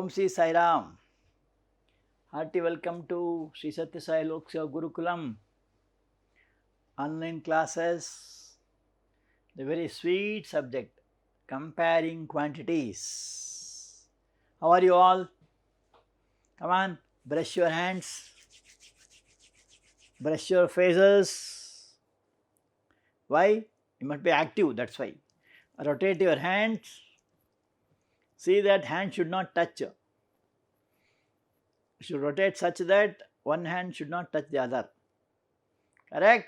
Sri Sai Ram. Hearty welcome to Sri Sathya Sai Loka Gurukulam online classes. The very sweet subject, comparing quantities. How are you all? Come on, brush your hands, brush your faces. Why? You must be active, that's why. Rotate your hands. See that hand should not touch. You should rotate such that one hand should not touch the other. Correct?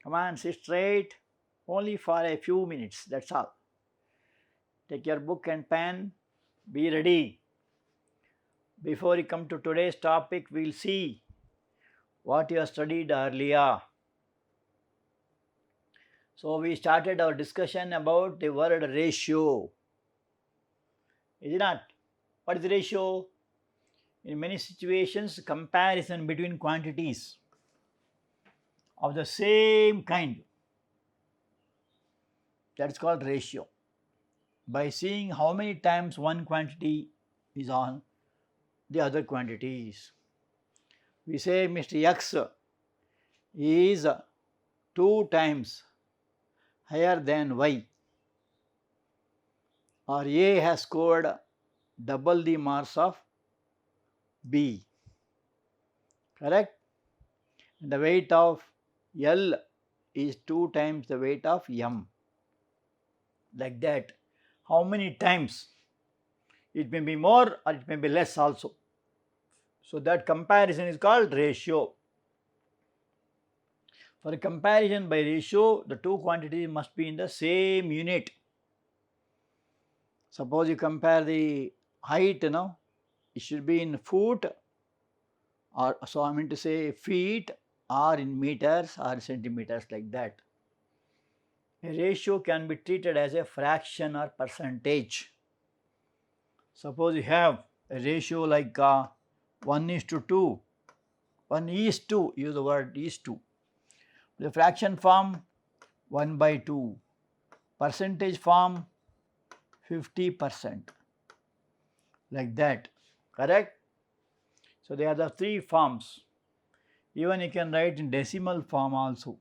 Come on, sit straight. Only for a few minutes, that's all. Take your book and pen. Be ready. Before we come to today's topic, we will see what you have studied earlier. So, we started our discussion about the word ratio. Is it not? What is the ratio? In many situations, comparison between quantities of the same kind, that is called ratio. By seeing how many times one quantity is on the other quantities. We say Mr. X is 2 times higher than Y, or A has scored double the marks of B. Correct? And the weight of L is 2 times the weight of M. Like that. How many times? It may be more or it may be less also. So, that comparison is called ratio. For a comparison by ratio, the two quantities must be in the same unit. Suppose you compare the height, it should be in foot, or so I mean to say feet, or in meters or centimeters, like that. A ratio can be treated as a fraction or percentage. Suppose you have a ratio like 1:2, 1:2, use the word is to. The fraction form 1/2, percentage form 50%, like that. Correct? So, they are the 3 forms. Even you can write in decimal form also,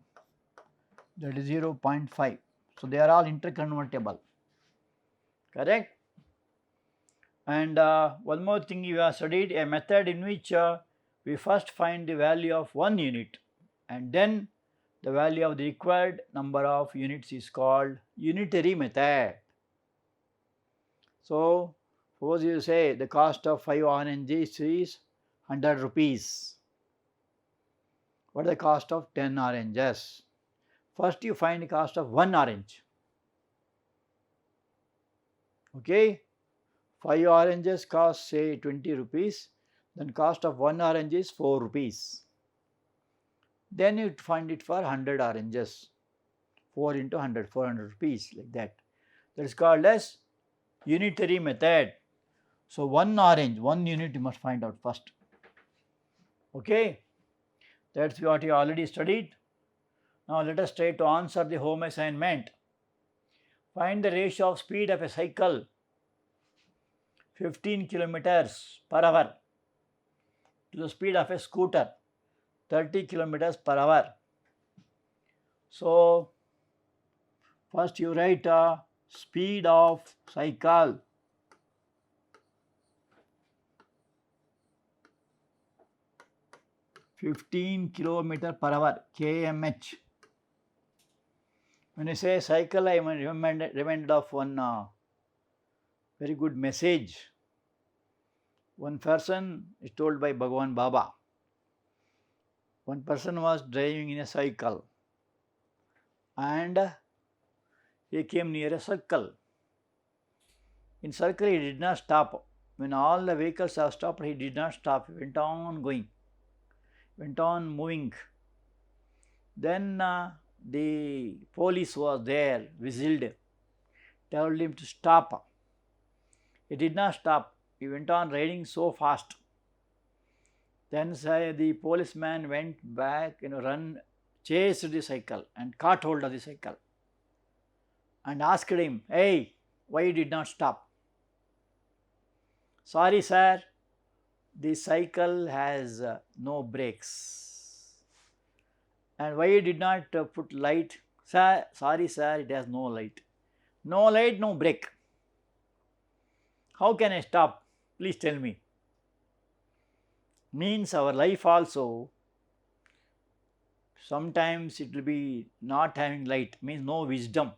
that is 0.5. So, they are all interconvertible. Correct? And one more thing, you have studied a method in which we first find the value of one unit and then the value of the required number of units is called unitary method. So, suppose you say the cost of 5 oranges is 100 rupees. What is the cost of 10 oranges? First you find the cost of 1 orange. Okay? 5 oranges cost say 20 rupees, then cost of 1 orange is 4 rupees. Then you find it for 100 oranges, 4 into 100, 400 rupees, like that. That is called as unitary method. So, 1 orange, 1 unit you must find out first. Okay? That is what you already studied. Now, let us try to answer the home assignment. Find the ratio of speed of a cycle 15 kilometers per hour to the speed of a scooter 30 kilometers per hour. So, first you write speed of cycle (15 kilometer per hour) kmh. When I say cycle, I am reminded of one very good message. One person is told by Bhagavan Baba. One person was driving in a cycle and he came near a circle. In circle he did not stop. When all the vehicles have stopped, he did not stop. He went on going, went on moving. Then the police was there, whistled, told him to stop. He did not stop. He went on riding so fast. Then the policeman went back, chased the cycle and caught hold of the cycle and asked him, "Hey, why you did not stop?" Sorry sir, the cycle has no brakes. And why you did not put light? Sir, sorry sir, it has no light. No light, no brake. How can I stop? Please tell me. Means our life also, sometimes it will be not having light, means no wisdom.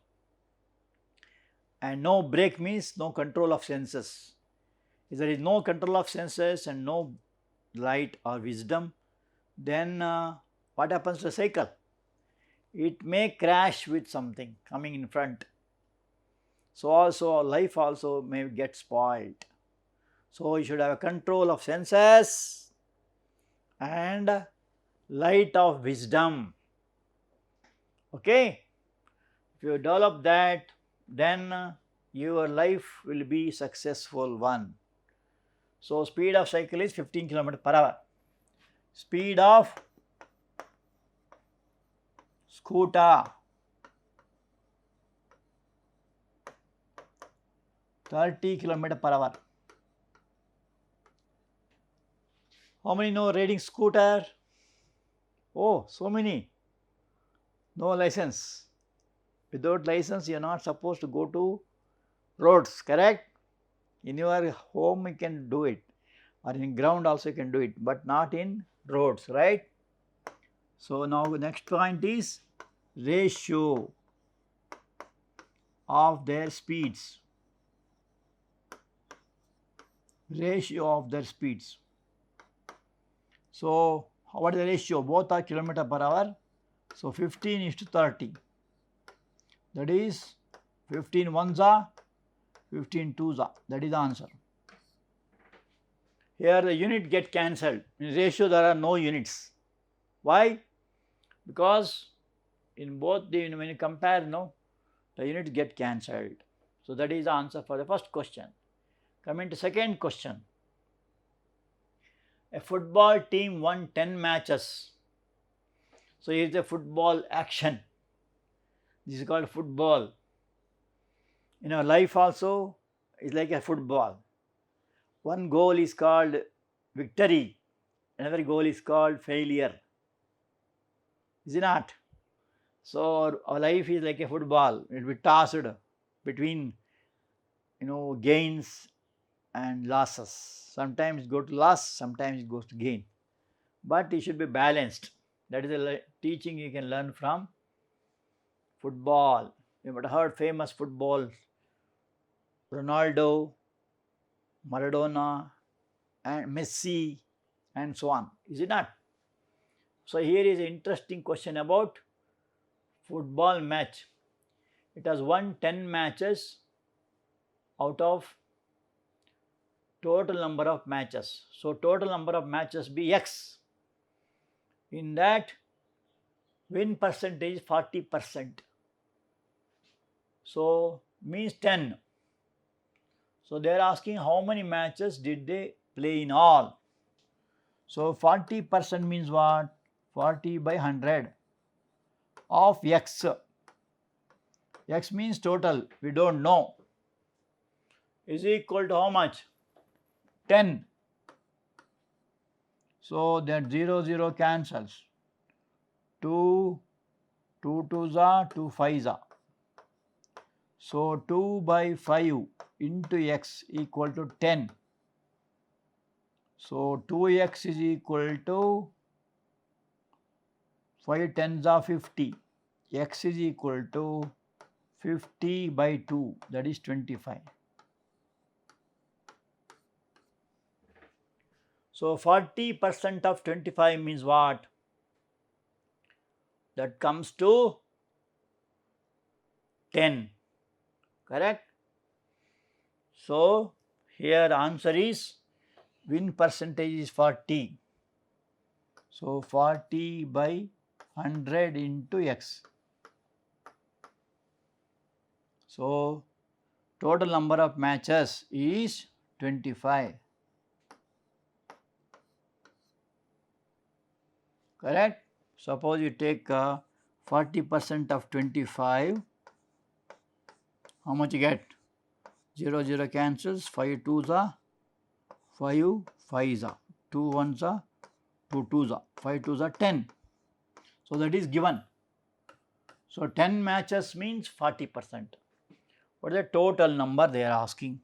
And no brake means no control of senses. If there is no control of senses and no light or wisdom, then what happens to the cycle? It may crash with something coming in front. So also our life also may get spoiled. So you should have a control of senses and light of wisdom. Okay? If you develop that, then your life will be successful one. So speed of cycle is 15 km per hour. Speed of scooter 30 km per hour. How many know riding scooter? Oh, so many. No license. Without license, you are not supposed to go to roads, correct? In your home, you can do it, or in ground also you can do it, but not in roads, right? So now next point is ratio of their speeds. Ratio of their speeds. So what is the ratio? Both are kilometer per hour. So 15 is to 30. That is 15 ones are, 15 twos are. That is the answer. Here the unit get cancelled. In ratio there are no units. Why? Because in both the, when you compare, the units get cancelled. So that is the answer for the first question. Coming to second question. A football team won 10 matches. So here is a football action. This is called football. In our life also is like a football. One goal is called victory, another goal is called failure. Is it not? So our life is like a football. It will be tossed between gains and losses. Sometimes it goes to loss, sometimes it goes to gain. But it should be balanced. That is the teaching you can learn from football. You might have heard famous football, Ronaldo, Maradona, and Messi, and so on. Is it not? So here is an interesting question about football match. It has won 10 matches out of total number of matches. So total number of matches be X. In that, win percentage 40%. So means 10. So they are asking how many matches did they play in all. So 40% means what? 40 by 100 of X. X means total, we don't know. Is equal to how much? 10. So that 0, 0 cancels. 2, 2 twos are, 2 fives are. So 2 by 5 into X equal to 10. So 2X is equal to 5 tens are 50. X is equal to 50 by 2, that is 25. So 40% of 25 means what? That comes to 10. Correct? So here answer is win percentage is 40. So 40 by 100 into X. So total number of matches is 25. Correct? Suppose you take 40% of 25. How much you get? 0, 0 cancels, 5 twos are 5 5s are 2 1s are 2 2s are 5 2s are 10. So that is given. So 10 matches means 40%. What is the total number they are asking?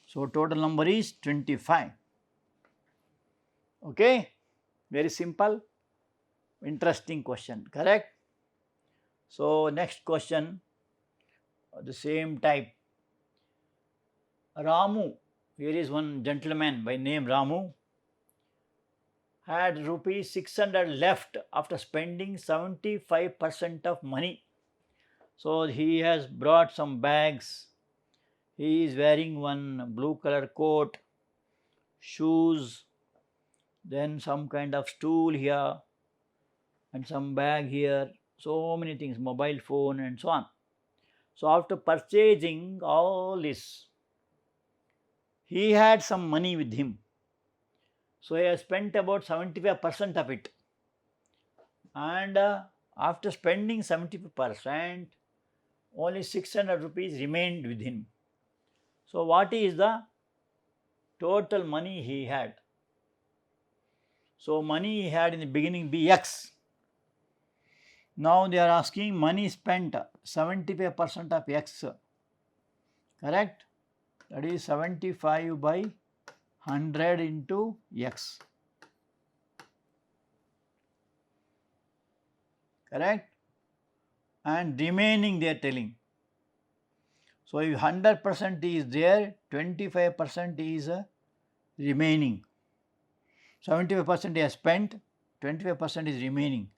So total number is 25. Okay, very simple, interesting question, correct? So next question, the same type. Ramu, here is one gentleman by name Ramu, had rupees 600 left after spending 75% of money. So he has brought some bags. He is wearing one blue color coat, shoes, then some kind of stool here and some bag here, so many things, mobile phone and so on. So after purchasing all this, he had some money with him. So he has spent about 75% of it, and after spending 75%, only 600 rupees remained with him. So what is the total money he had? So money he had in the beginning be X. Now they are asking money spent 75% of X, correct? That is 75 by 100 into X, correct? And remaining they are telling. So if 100% is there, 25% is remaining. 75% he has spent, 25% is remaining.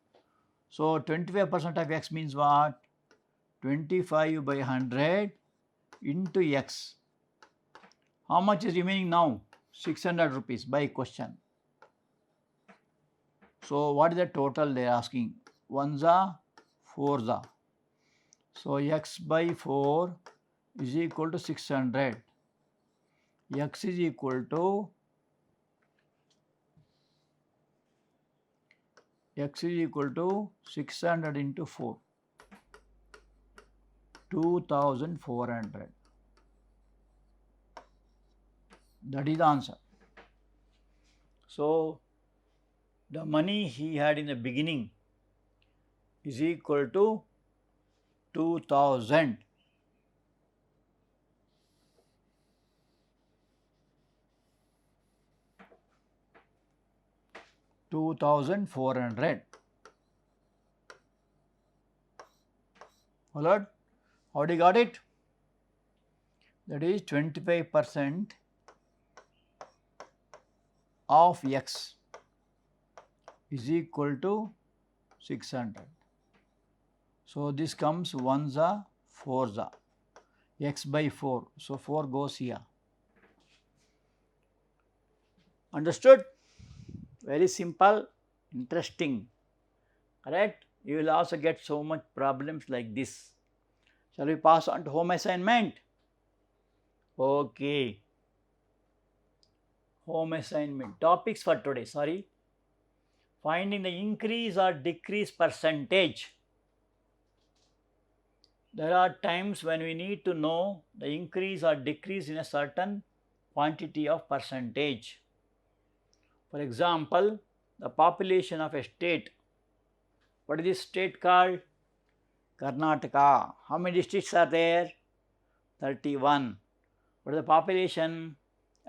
So 25% of X means what? 25 by 100 into X. How much is remaining now? 600 rupees by question. So what is the total they are asking? 1s are 4s are. So X by 4 is equal to 600. X is equal to 600 into 4, 2400. That is the answer. So the money he had in the beginning is equal to 2000. $2,400. Followed? How do you got it? That is 25% of X is equal to 600. So this comes 1s are 4s are. X by 4. So 4 goes here. Understood? Very simple, interesting, correct? You will also get so much problems like this. Shall we pass on to home assignment? Okay. Home assignment. Topics for today, sorry. Finding the increase or decrease percentage. There are times when we need to know the increase or decrease in a certain quantity of percentage. For example, the population of a state. What is this state called? Karnataka. How many districts are there? 31. What is the population?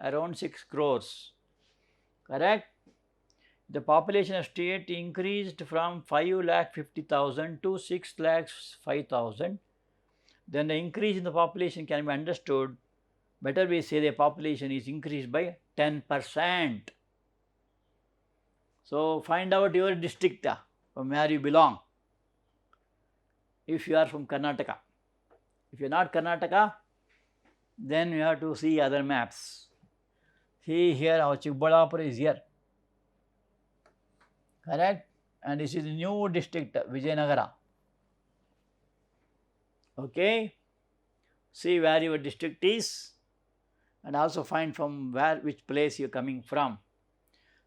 Around 6 crores. Correct? The population of state increased from 5,50,000 to 6,05,000. Then the increase in the population can be understood. Better we say the population is increased by 10%. So find out your district from where you belong. If you are from Karnataka. If you are not Karnataka, then you have to see other maps. See here, our Chikbalapur is here. Correct? And this is the new district, Vijayanagara. Okay? See where your district is and also find from which place you are coming from.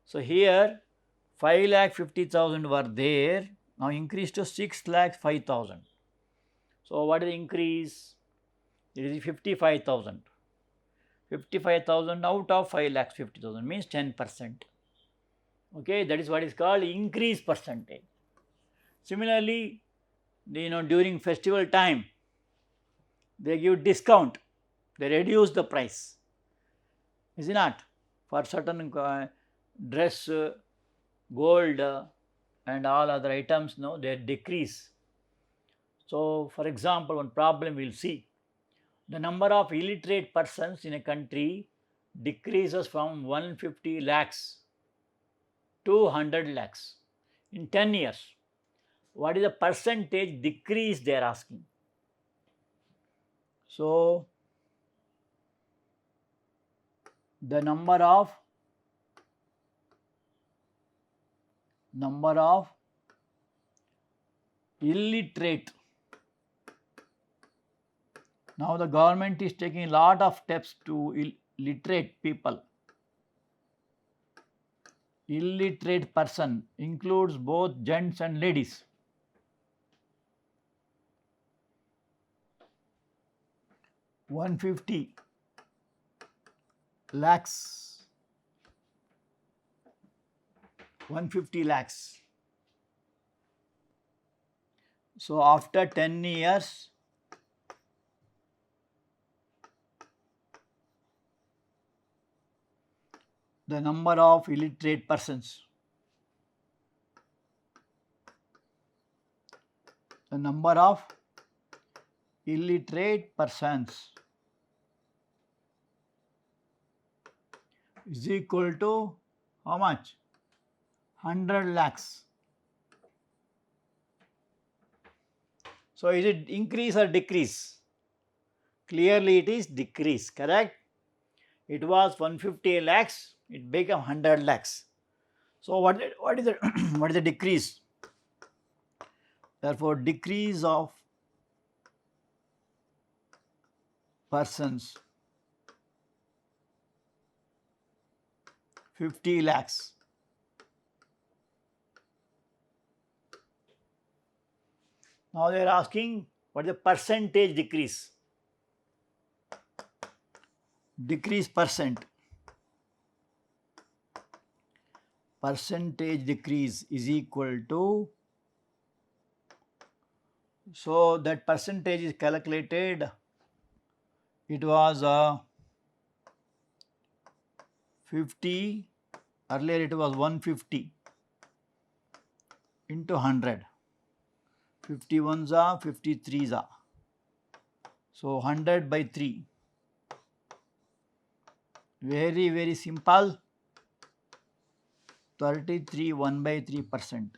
So here 5,50,000 were there, now increased to 6,05,000. So what is the increase? It is 55,000. 55,000 out of 5,50,000 means 10%. Okay, that is what is called increase percentage. Similarly, during festival time, they give discount, they reduce the price, is it not? For certain dress, gold, and all other items, no, they decrease. So, for example, one problem we will see, the number of illiterate persons in a country decreases from 150 lakhs to 100 lakhs in 10 years. What is the percentage decrease they are asking? So, the number of illiterate. Now the government is taking a lot of steps to literate people. Illiterate person includes both gents and ladies. $150 lakhs. 150 lakhs. So after 10 years, the number of illiterate persons, is equal to how much? 100 lakhs. So is it increase or decrease? Clearly it is decrease, correct? It was 150 lakhs, it became 100 lakhs. So what is the what is the decrease? Therefore, decrease of persons 50 lakhs. Now they are asking what is the percentage decrease? Decrease percent. Percentage decrease is equal to, so that percentage is calculated, it was 50, earlier it was 150 into 100, 51s are 53s are, so 100 by 3, very simple, 33 1/3%.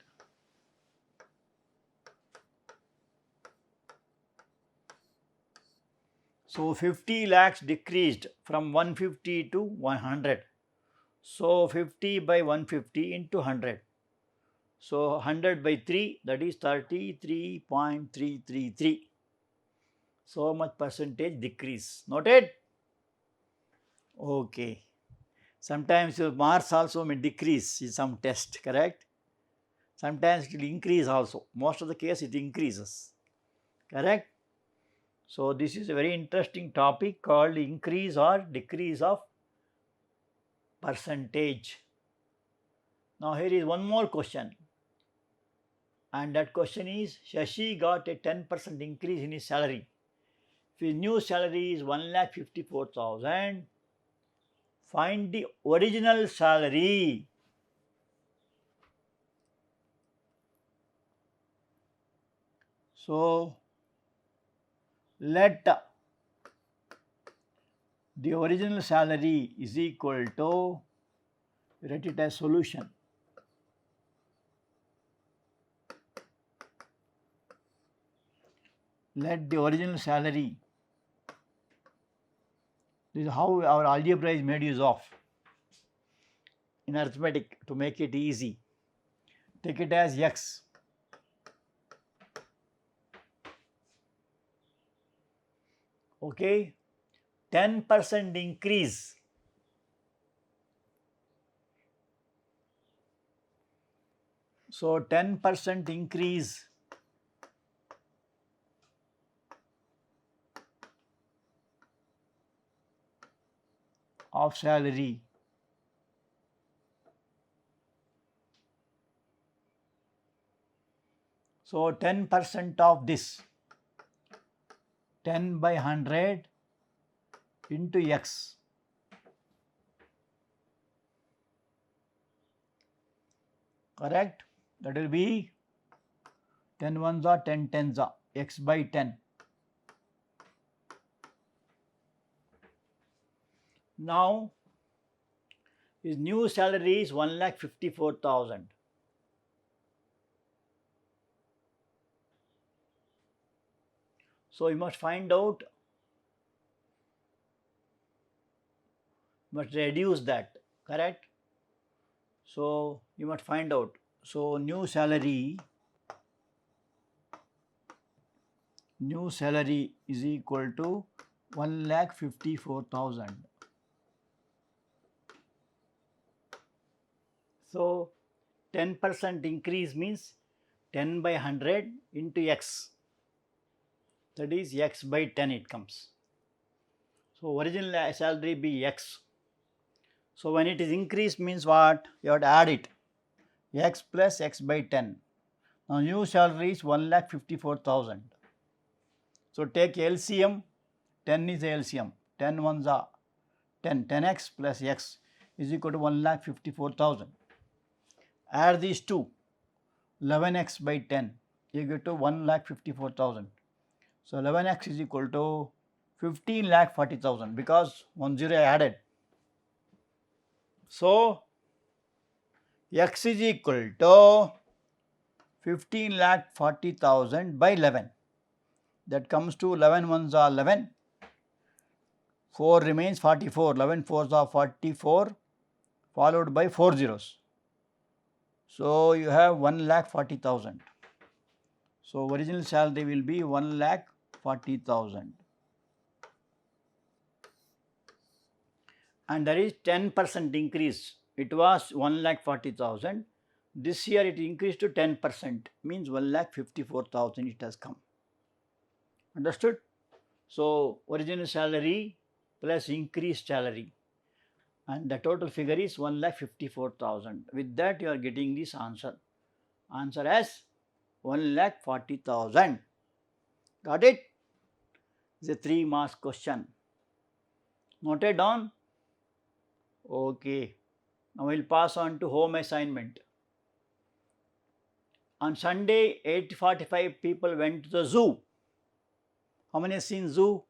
So 50 lakhs decreased from 150 to 100. So 50 by 150 into 100. So 100 by 3, that is 33.333. So much percentage decrease. Noted? Okay. Sometimes your marks also may decrease in some test, correct? Sometimes it will increase also. Most of the case it increases, correct? So this is a very interesting topic called increase or decrease of percentage. Now here is one more question, and that question is, Shashi got a 10% increase in his salary. If his new salary is 1,54,000, find the original salary. So let the original salary is equal to, write it as solution. Let the original salary, this is how our algebra is made use of in arithmetic to make it easy. Take it as x. Okay, 10% increase. So 10% increase of salary. So 10% of this, 10 by 100 into x. Correct? That will be 10 ones are 10 tens are x by 10. Now his new salary is 1,54,000. So you must find out, must reduce that, correct? So you must find out. So new salary is equal to 1,54,000. So 10% increase means 10 by 100 into x, that is x by 10 it comes. So original salary be x. So when it is increased means what? You have to add it, x plus x by 10. Now new salary is 1,54,000. So take LCM, 10 is LCM, 10 ones are 10, 10x plus x is equal to 1,54,000. Add these two, 11x by 10, you get to 1,54,000. So 11x is equal to 15,40,000 because 1 0 added. So x is equal to 15,40,000 by 11. That comes to 11 ones are 11, 4 remains 44, 11 fours are 44, followed by 4 zeros. So you have 1,40,000. So original salary will be 1,40,000. And there is 10% increase. It was 1,40,000. This year it increased to 10%, means 1,54,000 it has come. Understood? So original salary plus increased salary, and the total figure is 1,54,000. With that you are getting this answer. Answer as 1,40,000. Got it? It's a 3 marks question. Noted down? Okay. Now we will pass on to home assignment. On Sunday, 8:45 people went to the zoo. How many have seen zoo?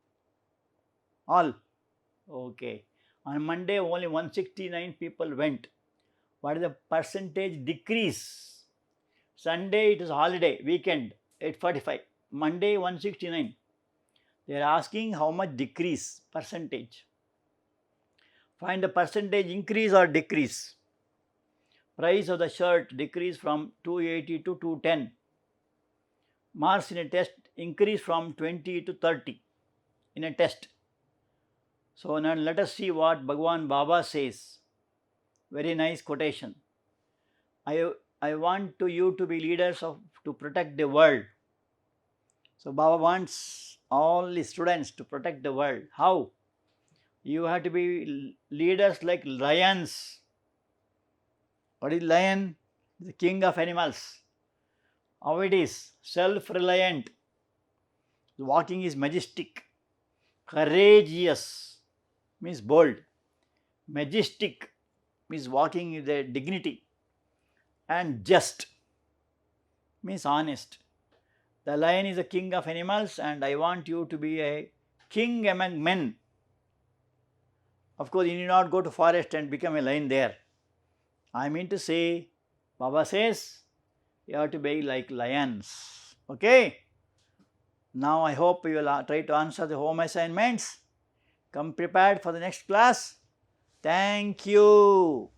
All? Okay. On Monday, only 169 people went. What is the percentage decrease? Sunday it is holiday, weekend, 8:45. Monday 169. They are asking how much decrease, percentage. Find the percentage increase or decrease. Price of the shirt decrease from 280 to 210. Marks in a test increase from 20 to 30 in a test. So now let us see what Bhagwan Baba says. Very nice quotation. I want you to be leaders to protect the world. So Baba wants all the students to protect the world. How? You have to be leaders like lions. What is lion? The king of animals. How it is? Self-reliant. Walking is majestic. Courageous means bold. Majestic means walking with a dignity. And just means honest. The lion is the king of animals, and I want you to be a king among men. Of course, you need not go to forest and become a lion there. I mean to say, Baba says, you have to be like lions. Okay? Now I hope you will try to answer the home assignments. Come prepared for the next class. Thank you.